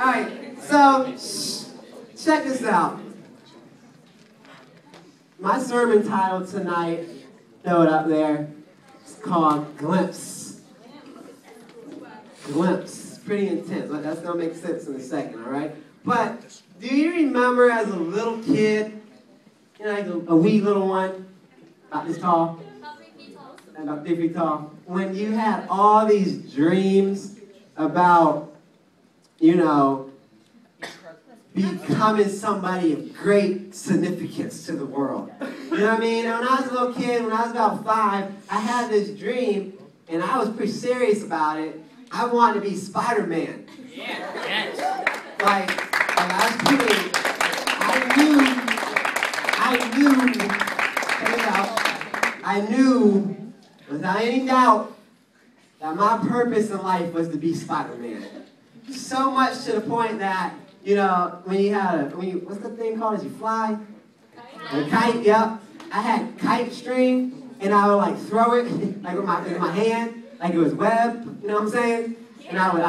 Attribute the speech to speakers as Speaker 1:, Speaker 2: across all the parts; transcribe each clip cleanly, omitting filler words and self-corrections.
Speaker 1: Alright, so check this out. My sermon title tonight, throw it up there, it's called Glimpse. Glimpse. Pretty intense. That's going to make sense in a second, alright? But do you remember as a little kid, you know, like a wee little one, about this tall? About 3 feet tall. When you had all these dreams about, you know, becoming somebody of great significance to the world. You know what I mean? And when I was a little kid, when I was about 5, I had this dream, and I was pretty serious about it. I wanted to be Spider-Man. Yeah. Yes. Like I was pretty, I knew, without any doubt, that my purpose in life was to be Spider-Man. So much to the point that, you know, what's the thing called as you fly? A kite, yep. I had kite string, and I would like throw it like with my hand, like it was web, you know what I'm saying? And I would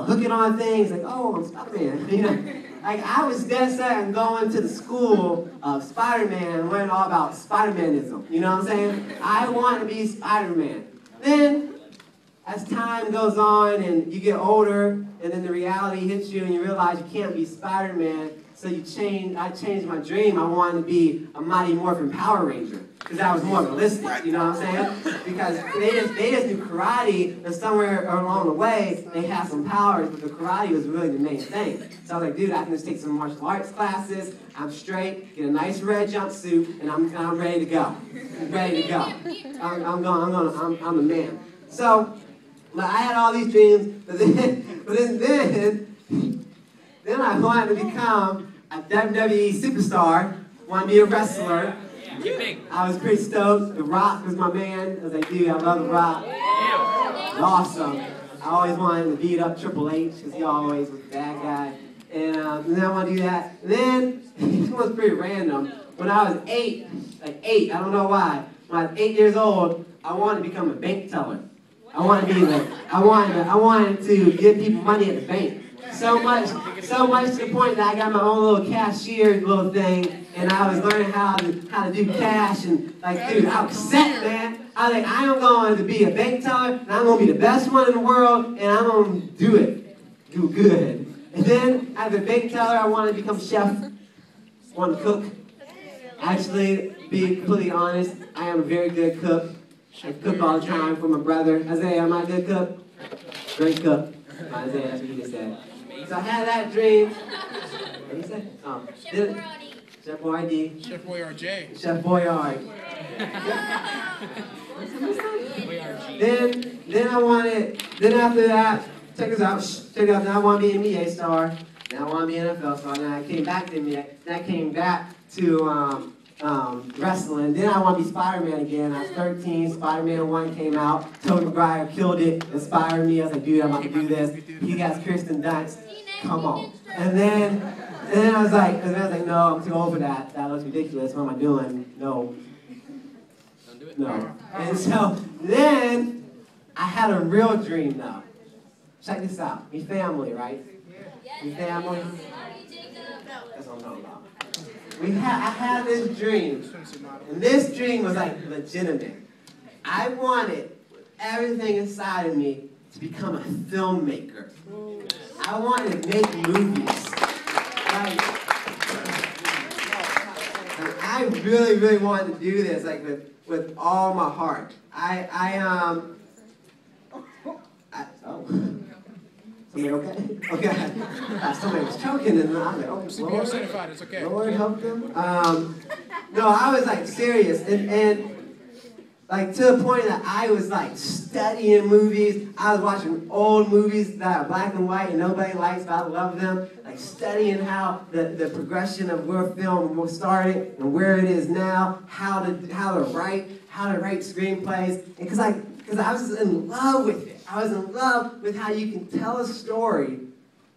Speaker 1: hook it on things, like, oh, I'm Spider-Man, you know? Like, I was dead set on going to the school of Spider-Man and learning all about Spider-Manism, you know what I'm saying? I want to be Spider-Man. Then, as time goes on and you get older, and then the reality hits you and you realize you can't be Spider-Man, so I changed my dream. I wanted to be a Mighty Morphin Power Ranger, because that was more realistic, you know what I'm saying? Because they just do karate, and somewhere along the way, they had some powers, but the karate was really the main thing. So I was like, dude, I can just take some martial arts classes, I'm straight, get a nice red jumpsuit, and I'm ready to go. I'm ready to go. I'm the man. So, but I had all these dreams, but then I wanted to become a WWE superstar, wanted to be a wrestler. I was pretty stoked. The Rock was my man. I was like, dude, I love The Rock. Awesome. I always wanted to beat up Triple H, because he always was the bad guy. And then I want to do that. And then, this was pretty random. When I was 8, I don't know why, when I was 8 years old, I wanted to become a bank teller. I wanted to give people money at the bank. So much to the point that I got my own little cashier little thing, and I was learning how to do cash, and like, dude, I was set, man. I was like, I am going to be a bank teller, and I'm going to be the best one in the world, and I'm going to do it. Do good. And then, as a bank teller, I wanted to become chef. I wanted to cook. Actually, be completely honest, I am a very good cook. I cook all the time for my brother. Isaiah, am I a good cook? Great cook. Isaiah, that's what he just said. So I had that dream. What did he say? Oh. Chef Boyardee. Chef Boyardee. Chef Boyard. Then after that, check this out, now I want to be an NBA star. Now I want to be an NFL star. Now I came back to NBA. Then I came back to wrestling. Then I want to be Spider-Man again. I was 13, Spider-Man 1 came out. Tobey Maguire killed it, inspired me. I was like, dude, I'm about to do this. He got Kirsten Dunst. Come on. And then I was like, no, I'm too old for that. That looks ridiculous. What am I doing? No. Don't do it. No. And so then I had a real dream though. Check this out. Me family, right? Me family. That's what I'm talking about. I had this dream, and this dream was like legitimate. I wanted everything inside of me to become a filmmaker. I wanted to make movies. Like, I really, really wanted to do this, like with all my heart. Somebody okay? Okay. Somebody was choking, and I was like, oh, Lord, certified, it's okay. Lord help them. No, I was like serious, and like to the point that I was like studying movies. I was watching old movies that are black and white and nobody likes, but I love them. Like studying how the progression of where film started and where it is now, how to write screenplays, because I was in love with it. I was in love with how you can tell a story,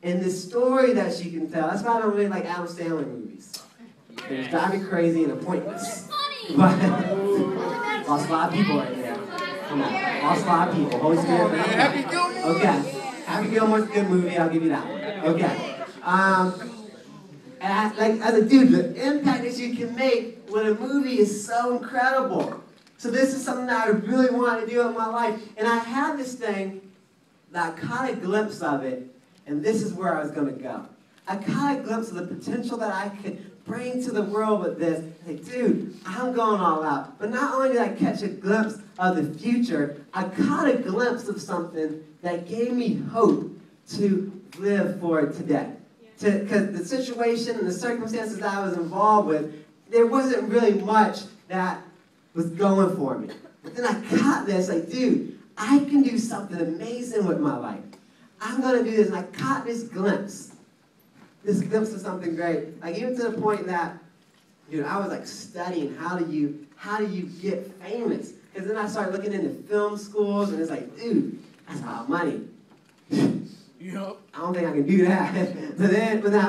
Speaker 1: and the story that she can tell. That's why I don't really like Adam Sandler movies. They drive me crazy and pointless. But lost a lot of people right there. Come on, lost a lot of people. Holy Spirit.
Speaker 2: Happy Gilmore.
Speaker 1: Okay, Happy Gilmore's a good movie. I'll give you that one. Okay, And as a dude, the impact that you can make with a movie is so incredible. So this is something that I really wanted to do in my life. And I had this thing that I caught a glimpse of it, and this is where I was going to go. I caught a glimpse of the potential that I could bring to the world with this. Like, dude, I'm going all out. But not only did I catch a glimpse of the future, I caught a glimpse of something that gave me hope to live for today. Because the situation and the circumstances that I was involved with, there wasn't really much that was going for me. But then I caught this, like, dude, I can do something amazing with my life. I'm going to do this. And I caught this glimpse of something great. Like, even to the point that, dude, I was like studying how do you get famous? Because then I started looking into film schools, and it's like, dude, that's a lot of money.
Speaker 2: Yep.
Speaker 1: I don't think I can do that.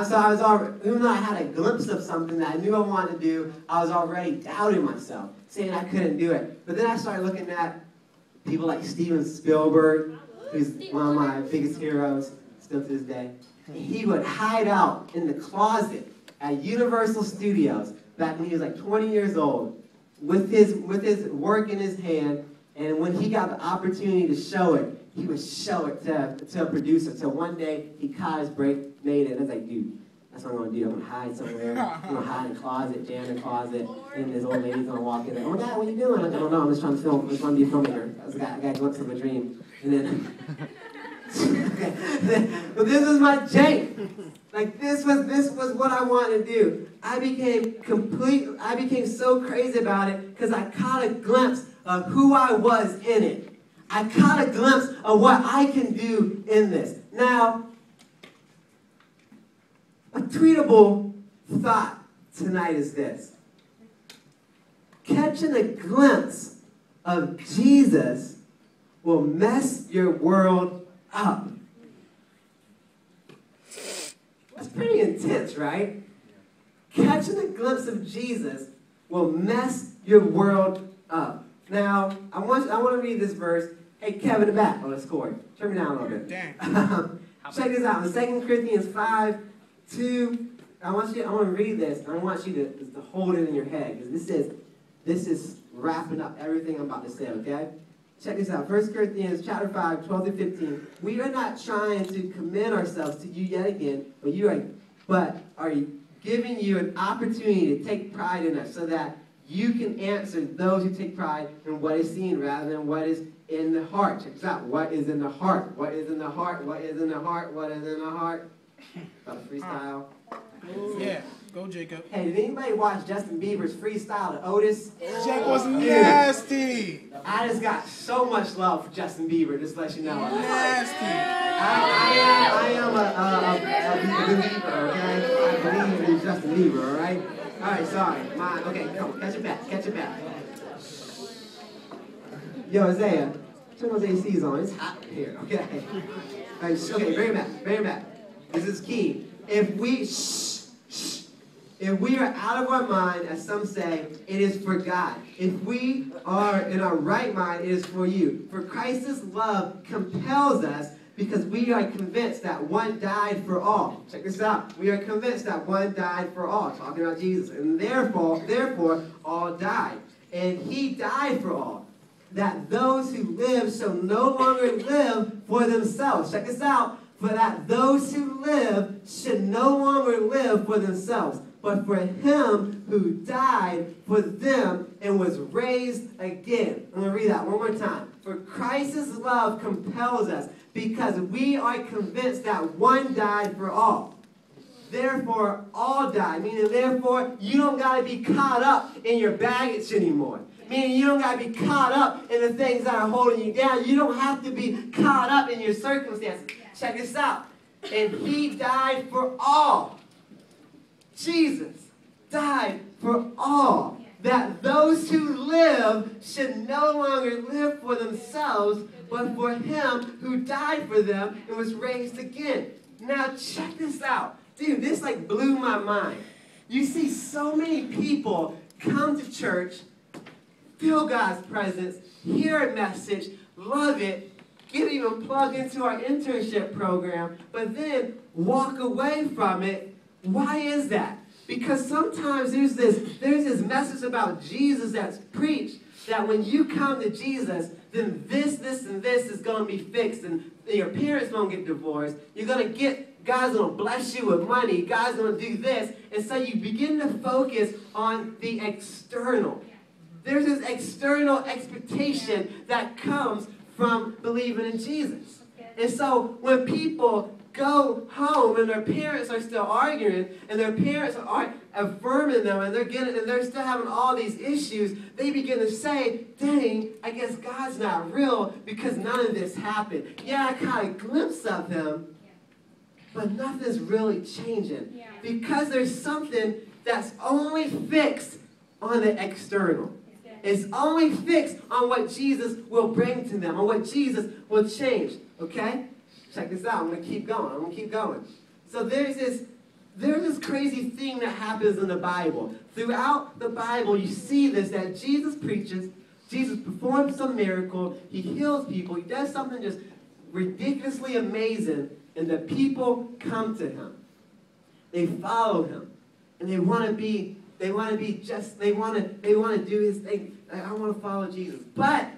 Speaker 1: So I was already, even though I had a glimpse of something that I knew I wanted to do, I was already doubting myself, saying I couldn't do it. But then I started looking at people like Steven Spielberg, who's one of my biggest heroes still to this day. He would hide out in the closet at Universal Studios back when he was like 20 years old with his work in his hand, and when he got the opportunity to show it, he would show it to a producer. So one day, he caught his break, made it, and I was like, dude, that's what I'm going to do. I'm going to hide somewhere. I'm going to hide in a closet, jam in a closet, and this old lady's going to walk in there. Oh, my God, what are you doing? I'm like, I don't know. I'm just trying to film. I'm just trying to be a filmmaker. I got a glimpse of a dream. And then, but this was my jank. Like, this was what I wanted to do. I became so crazy about it because I caught a glimpse of who I was in it. I caught a glimpse of what I can do in this. Now, a tweetable thought tonight is this. Catching a glimpse of Jesus will mess your world up. That's pretty intense, right? Catching a glimpse of Jesus will mess your world up. Now, I want to read this verse. Hey, Kevin in the back. Oh, let's score. Turn me down a little bit.
Speaker 2: Dang.
Speaker 1: Check this out. In 2 Corinthians 5:2, I want to read this, and I want you to hold it in your head, because this is wrapping up everything I'm about to say, okay? Check this out. 1 Corinthians chapter 5, 12-15. We are not trying to commend ourselves to you yet again, but are giving you an opportunity to take pride in us, so that you can answer those who take pride in what is seen rather than what is in the heart. Check this out. What is in the heart? What is in the heart? What is in the heart? What is in the heart? Got a freestyle.
Speaker 2: Yeah. Go, Jacob.
Speaker 1: Hey, did anybody watch Justin Bieber's freestyle to Otis?
Speaker 2: Jake was nasty.
Speaker 1: I just got so much love for Justin Bieber, just to let you know.
Speaker 2: Nasty.
Speaker 1: I am a believer, okay? I believe in Justin Bieber, all right? All right, sorry. Okay, come on, catch it back, catch it back. Yo, Isaiah, turn those ACs on. It's hot here, okay? All right, okay, bring it back. This is key. If we are out of our mind, as some say, it is for God. If we are in our right mind, it is for you. For Christ's love compels us, because we are convinced that one died for all. Check this out. We are convinced that one died for all. Talking about Jesus. And therefore, all died. And he died for all. That those who live shall no longer live for themselves. Check this out. For that those who live should no longer live for themselves, but for him who died for them and was raised again. I'm going to read that one more time. For Christ's love compels us, because we are convinced that one died for all. Therefore, all died. Meaning, therefore, you don't got to be caught up in your baggage anymore. Meaning, you don't got to be caught up in the things that are holding you down. You don't have to be caught up in your circumstances. Check this out. And he died for all. Jesus died for all. That those who live should no longer live for themselves, but for him who died for them and was raised again. Now check this out. Dude, this like blew my mind. You see so many people come to church, feel God's presence, hear a message, love it, get even plugged into our internship program, but then walk away from it. Why is that? Because sometimes there's this message about Jesus that's preached that when you come to Jesus, then this, and this is going to be fixed, and your parents won't get divorced. God's going to bless you with money. God's going to do this. And so you begin to focus on the external. There's this external expectation that comes from believing in Jesus. And so when people go home and their parents are still arguing and their parents aren't affirming them and they're still having all these issues, they begin to say, dang, I guess God's not real because none of this happened. Yeah, I caught a glimpse of him, but nothing's really changing because there's something that's only fixed on the external. It's only fixed on what Jesus will bring to them, on what Jesus will change. Okay? Check this out. I'm going to keep going. So there's this crazy thing that happens in the Bible. Throughout the Bible, you see this, that Jesus preaches, Jesus performs some miracle, he heals people, he does something just ridiculously amazing, and the people come to him. They follow him, and they want to do his thing. I want to follow Jesus. But,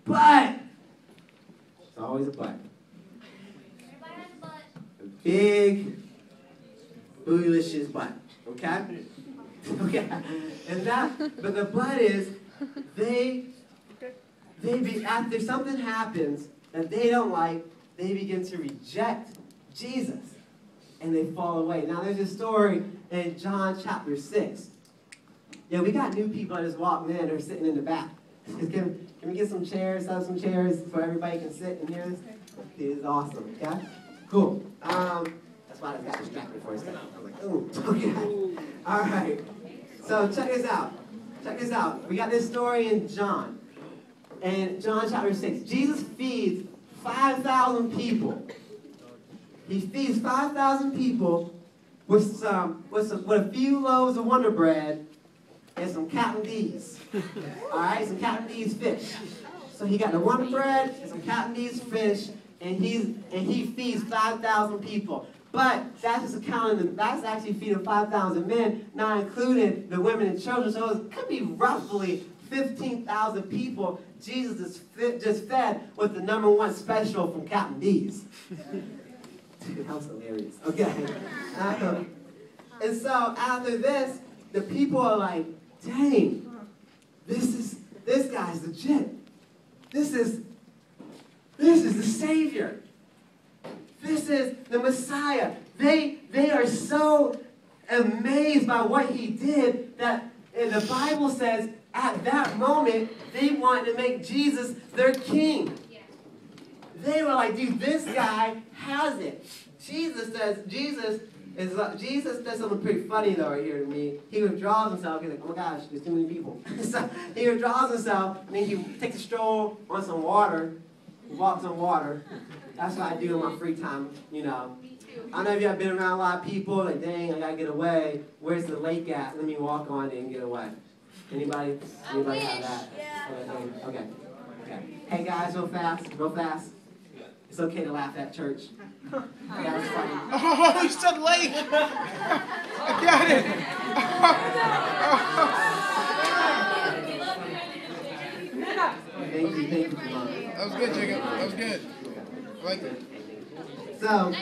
Speaker 1: it's always a but. A big, bootylicious but. Okay? Okay. But the but is, after something happens that they don't like, they begin to reject Jesus. And they fall away. Now there's a story in John chapter 6. Yeah, we got new people that just walked in. They're sitting in the back. Can we get some chairs, have some chairs so everybody can sit and hear this? This is awesome, okay? Cool. That's why I got distracted for a second. I was like, ooh, okay. All right. So check this out. We got this story in John. In John chapter 6, Jesus feeds 5,000 people. He feeds 5,000 people with a few loaves of Wonder Bread and some Captain D's. All right, some Captain D's fish. So he got the Wonder Bread and some Captain D's fish, and he feeds 5,000 people. But that's actually feeding 5,000 men, not including the women and children. So it could be roughly 15,000 people Jesus just fed with the #1 special from Captain D's. Dude, that was hilarious. Okay. And so after this, the people are like, dang, this guy's legit. This is the Savior. This is the Messiah. They are so amazed by what he did that the Bible says at that moment they wanted to make Jesus their king. They were like, dude, this guy has it. Jesus does something pretty funny though right here to me. He withdraws himself. He's like, oh my gosh, there's too many people. So he withdraws himself, and then he takes a stroll on some water. He walks on water. That's what I do in my free time, you know. I don't know if you've been around a lot of people, like, dang, I gotta get away. Where's the lake at? Let me walk on it and get away. Anybody have that? Yeah. Okay. Hey guys, real fast. It's okay to laugh at church. Yeah, it's funny.
Speaker 2: Oh, you said lake. I got it.
Speaker 1: Thank you, Mom.
Speaker 2: That was good, Jacob. That was good. I like it.
Speaker 1: So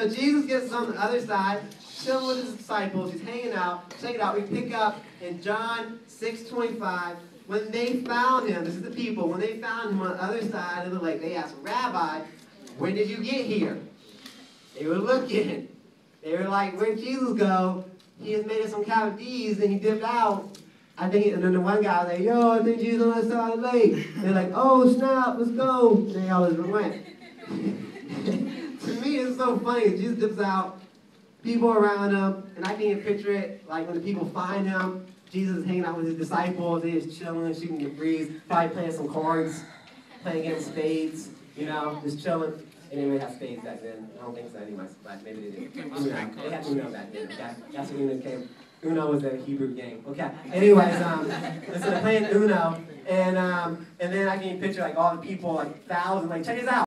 Speaker 1: Jesus gets on the other side, chilling with his disciples. He's hanging out. Check it out. We pick up in John 6:25. When they found him, this is the people, when they found him on the other side of the lake, they asked, Rabbi, when did you get here? They were looking. They were like, where'd Jesus go? He has made us some Captain D's and he dipped out. And then the one guy was like, yo, I think Jesus on the other side of the lake. And they're like, oh, snap, let's go. And they all just went. To me, it's so funny. Jesus dips out, people around him, and I can even picture it, like when the people find him, Jesus is hanging out with his disciples, they're just chilling, shooting the breeze, probably playing some chords, playing against spades, you know, just chilling. They didn't really have spades back then. I don't think so anyway, but maybe they did. They had to know back then, okay? That's when it came. Uno was a Hebrew game. Okay. Anyways, so they're playing Uno, and then I can picture like all the people, like thousands, like check this out.